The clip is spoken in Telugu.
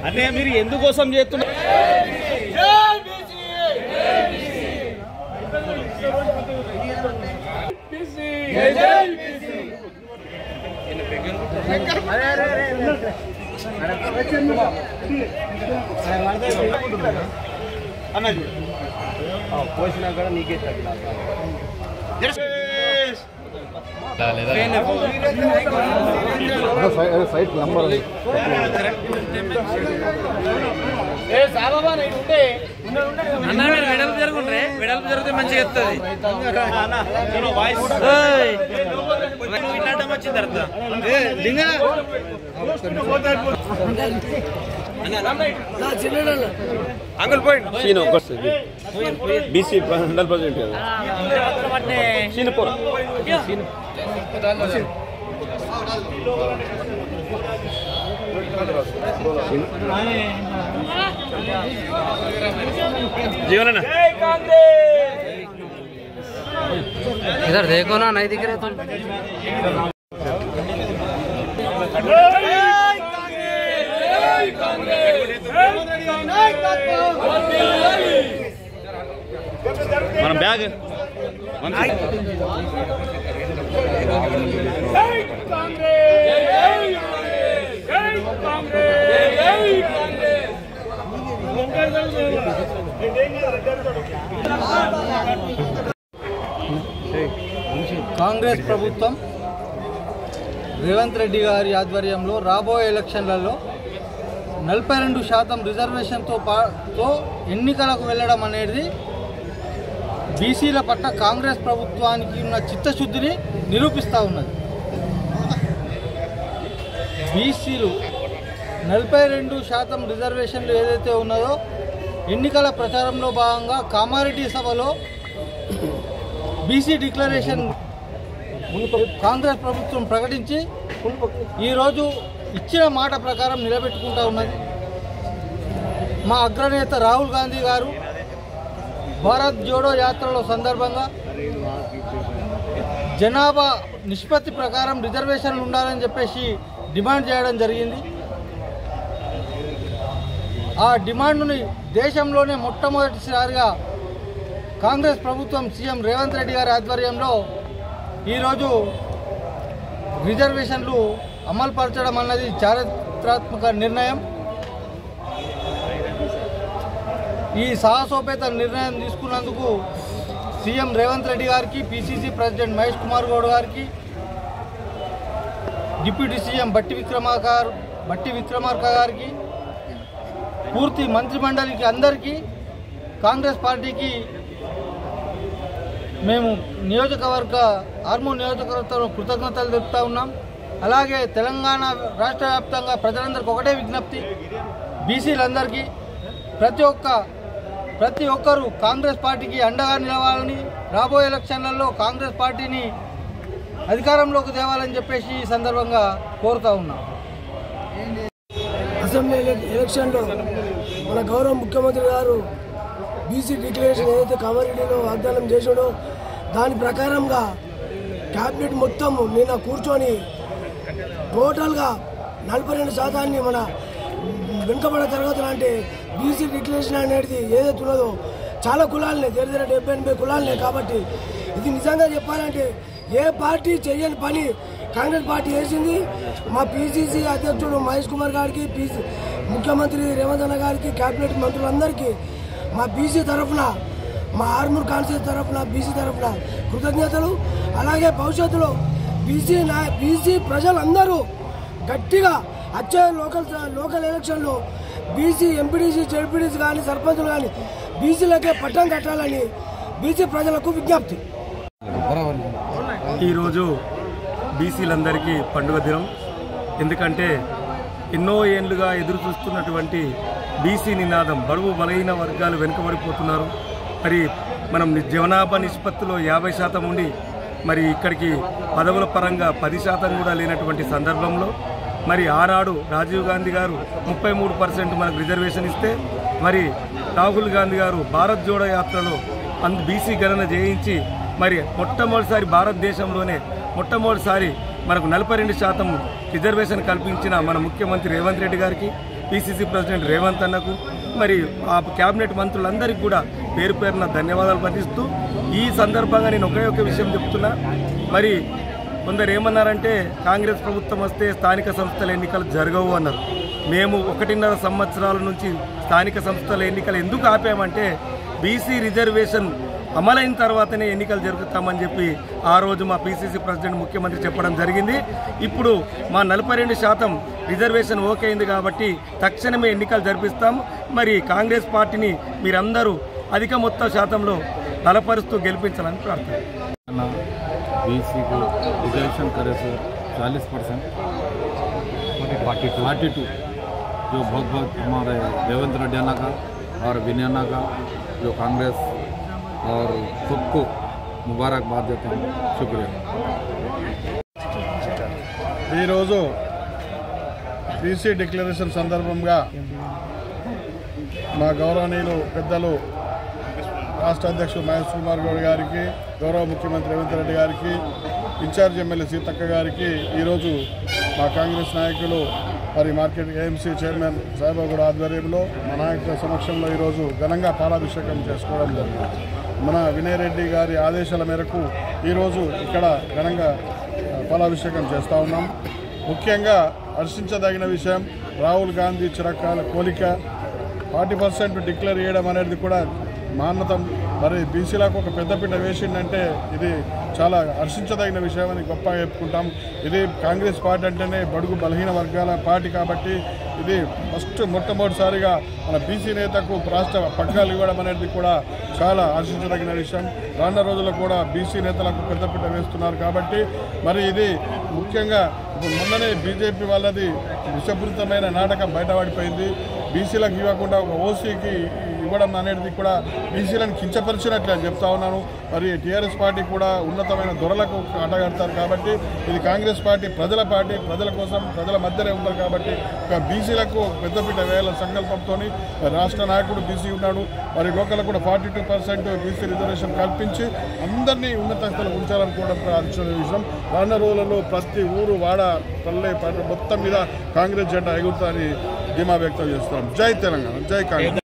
అనే మీరు ఎందుకోసం చేస్తున్నారు? అన్నది పోసినా కూడా నీకే సైట్ నంబర్ వెడల్పు జరిగితే మంచిగా వస్తుంది. వచ్చిన తర్వాత అంకుల్ పాయింట్ బీసీ 100% जीवन ना इधर देखो ना, नहीं दिख रहे तुम। మన బ్యాగ్ కాంగ్రెస్ ప్రభుత్వం రేవంత్ రెడ్డి గారి ఆధ్వర్యంలో రాబోయే ఎలక్షన్లలో 42% రిజర్వేషన్తో ఎన్నికలకు వెళ్ళడం అనేది బీసీల పట్ల కాంగ్రెస్ ప్రభుత్వానికి ఉన్న చిత్తశుద్ధిని నిరూపిస్తూ ఉన్నది. బీసీలు 42% రిజర్వేషన్లు ఏదైతే ఉన్నదో ఎన్నికల ప్రచారంలో భాగంగా కామారెడ్డి సభలో బీసీ డిక్లరేషన్ కాంగ్రెస్ ప్రభుత్వం ప్రకటించి ఈరోజు ఇచ్చిన మాట ప్రకారం నిలబెట్టుకుంటూ ఉన్నది. మా అగ్రనేత రాహుల్ గాంధీ గారు భారత్ జోడో యాత్రలో సందర్భంగా జనాభా నిష్పత్తి ప్రకారం రిజర్వేషన్లు ఉండాలని చెప్పేసి డిమాండ్ చేయడం జరిగింది. ఆ డిమాండ్ని దేశంలోనే మొట్టమొదటిసారిగా కాంగ్రెస్ ప్రభుత్వం సీఎం రేవంత్ రెడ్డి గారి ఆధ్వర్యంలో ఈరోజు రిజర్వేషన్లు అమలుపరచడం అన్నది చారిత్రాత్మక నిర్ణయం. ఈ సాహసోపేత నిర్ణయం తీసుకున్నందుకు సీఎం రేవంత్ రెడ్డి గారికి, పిసిసి ప్రెసిడెంట్ మహేష్ కుమార్ గౌడ్ గారికి, డిప్యూటీ సీఎం బట్టి విక్రమార్క గారికి, పూర్తి మంత్రిమండలికి అందరికీ, కాంగ్రెస్ పార్టీకి మేము ఆర్మూర్ నియోజకవర్గంలో కృతజ్ఞతలు తెలుపుతూ ఉన్నాం. అలాగే తెలంగాణ రాష్ట్ర వ్యాప్తంగా ప్రజలందరికీ ఒకటే విజ్ఞప్తి, బీసీలందరికీ ప్రతి ఒక్కరూ కాంగ్రెస్ పార్టీకి అండగా నిలవాలని, రాబోయే ఎలక్షన్లలో కాంగ్రెస్ పార్టీని అధికారంలోకి తేవాలని చెప్పేసి ఈ సందర్భంగా కోరుతూ ఉన్నాం. అసెంబ్లీ ఎలక్షన్లో మన గౌరవ ముఖ్యమంత్రి గారు బీసీ డిక్లరేషన్ ఏదైతే కామారెడ్డిలో వాగ్దానం చేసాడో దాని ప్రకారంగా క్యాబినెట్ మొత్తం నిన్న కూర్చొని టోటల్గా 42% మన వెనుకబడ తరగతులు అంటే బీసీ డిక్లరేషన్ అనేది ఏదైతే ఉన్నదో చాలా కులాలనే దగ్గర 70-80 కులాలనే. కాబట్టి ఇది నిజంగా చెప్పాలంటే ఏ పార్టీ చేయని పని కాంగ్రెస్ పార్టీ చేసింది. మా పిసిసి అధ్యక్షుడు మహేష్ కుమార్ గారికి, ముఖ్యమంత్రి రేవంత్ అన్న గారికి, క్యాబినెట్ మంత్రులందరికీ మా బీసీ తరఫున, మా ఆర్మూర్ కాన్స్టిట్యూన్సీ తరఫున, బీసీ తరఫున కృతజ్ఞతలు. అలాగే భవిష్యత్తులో బీసీ ప్రజలందరూ గట్టిగా వచ్చే లోకల్ ఎలక్షన్లో బీసీ ఎంపీడీసీ, జెడ్పీడీసీ కానీ, సర్పంచులు కానీ బీసీలకే పట్టం కట్టాలని బీసీ ప్రజలకు విజ్ఞప్తి. ఈరోజు బీసీలందరికీ పండుగ దినం. ఎందుకంటే ఎన్నో ఏళ్లుగా ఎదురు చూస్తున్నటువంటి బీసీ నినాదం, బడుగు బలహీన వర్గాలు వెనుకబడిపోతున్నారు. మరి మనం జనాభా నిష్పత్తిలో 50% ఉండి మరి ఇక్కడికి పదవుల పరంగా 10% కూడా లేనటువంటి సందర్భంలో మరి ఆనాడు రాజీవ్ గాంధీ గారు 33% మనకు రిజర్వేషన్ ఇస్తే మరి రాహుల్ గాంధీ గారు భారత్ జోడో యాత్రలో బీసీ గణన చేయించి మరి మొట్టమొదటిసారి భారతదేశంలోనే మొట్టమొదటిసారి మనకు 42% రిజర్వేషన్ కల్పించిన మన ముఖ్యమంత్రి రేవంత్ రెడ్డి గారికి, పిసిసి ప్రెసిడెంట్ రేవంత్ అన్నకు, మరి ఆ కేబినెట్ మంత్రులందరికీ కూడా పేరు పేరున ధన్యవాదాలు పఠిస్తూ ఈ సందర్భంగా నేను ఒకే ఒక విషయం చెప్తున్నా. మరి కొందరు ఏమన్నారంటే కాంగ్రెస్ ప్రభుత్వం వస్తే స్థానిక సంస్థల ఎన్నికలు జరగవు అన్నారు. మేము 1.5 సంవత్సరాల నుంచి స్థానిక సంస్థల ఎన్నికలు ఎందుకు ఆపామంటే బీసీ రిజర్వేషన్ అమలైన తర్వాతనే ఎన్నికలు జరుగుతామని చెప్పి ఆ రోజు మా పిసిసి ప్రెసిడెంట్ ముఖ్యమంత్రి చెప్పడం జరిగింది. ఇప్పుడు మా 42% రిజర్వేషన్ ఓకే అయింది కాబట్టి తక్షణమే ఎన్నికలు జరిపిస్తాం. మరి కాంగ్రెస్ పార్టీని మీరందరూ అధిక మొత్తం శాతంలో బలపరుస్తూ గెలిపించాలని ప్రార్థన. बीसी को रिजर्वेशन करे से 40%, 42 जो बहुत हमारे रेवंत रेड्डी अन्ना का और विनय अन्ना का, जो कांग्रेस और सबको मुबारकबाद देते हैं. शुक्रिया. ఈరోజు బీసీ డిక్లరేషన్ సందర్భంగా మా గౌరవనీయులు పెద్దలు రాష్ట్ర అధ్యక్షుడు మహేష్ కుమార్ గౌడ్ గారికి, గౌరవ ముఖ్యమంత్రి రేవంత్ రెడ్డి గారికి, ఇన్ఛార్జ్ ఎమ్మెల్యే సీతక్క గారికి ఈరోజు మా కాంగ్రెస్ నాయకులు మరి మార్కెట్ ఏఎంసీ చైర్మన్ సాయిబాబు ఆధ్వర్యంలో మా నాయకుల సమక్షంలో ఈరోజు ఘనంగా పాలాభిషేకం చేసుకోవడం జరిగింది. మన వినయ్ రెడ్డి గారి ఆదేశాల మేరకు ఈరోజు ఇక్కడ ఘనంగా పాలాభిషేకం చేస్తూ ఉన్నాం. ముఖ్యంగా హర్షించదగిన విషయం రాహుల్ గాంధీ చిరకాల కోలిక 40% డిక్లేర్ చేయడం అనేది కూడా మాన్యతం. మరి బీసీలకు ఒక పెద్దపీట వేసిందంటే ఇది చాలా హర్షించదగిన విషయం అని గొప్పగా చెప్పుకుంటాం. ఇది కాంగ్రెస్ పార్టీ అంటేనే బడుగు బలహీన వర్గాల పార్టీ కాబట్టి ఇది మొట్టమొదటిసారిగా మన బీసీ నేతకు రాష్ట్ర పగ్గాలు ఇవ్వడం అనేది కూడా చాలా హర్షించదగిన విషయం. రానున్న రోజుల్లో కూడా బీసీ నేతలకు పెద్దపీట వేస్తున్నారు కాబట్టి మరి ఇది ముఖ్యంగా మొన్ననే బీజేపీ వాళ్ళది విషపూరితమైన నాటకం బయటపడిపోయింది. బీసీలకు ఇవ్వకుండా ఒక ఓసీకి ఇవ్వడం అనేది కూడా బీసీలను కించపరిచినట్లు అని చెప్తా ఉన్నాను. మరి టీఆర్ఎస్ పార్టీ కూడా ఉన్నతమైన దొరలకు ఆటగాడతారు కాబట్టి ఇది కాంగ్రెస్ పార్టీ ప్రజల పార్టీ, ప్రజల కోసం ప్రజల మధ్యనే ఉంటారు కాబట్టి ఒక బీసీలకు పెద్దపీట వేయాల సంకల్పంతో రాష్ట్ర నాయకుడు బీసీ ఉన్నాడు. మరి లోకల్ కూడా 42% బీసీ రిజర్వేషన్ కల్పించి అందరినీ ఉన్నత స్థాయిలో ఉంచాలనుకోవడం ఆలోచన విషయం. రానున్న రోజులలో ప్రతి ఊరు, వాడ, పల్లె మొత్తం మీద కాంగ్రెస్ జెండా ఎగురుతారని ధీమా వ్యక్తం చేస్తున్నాం. జై తెలంగాణ, జై కాంగ్రెస్.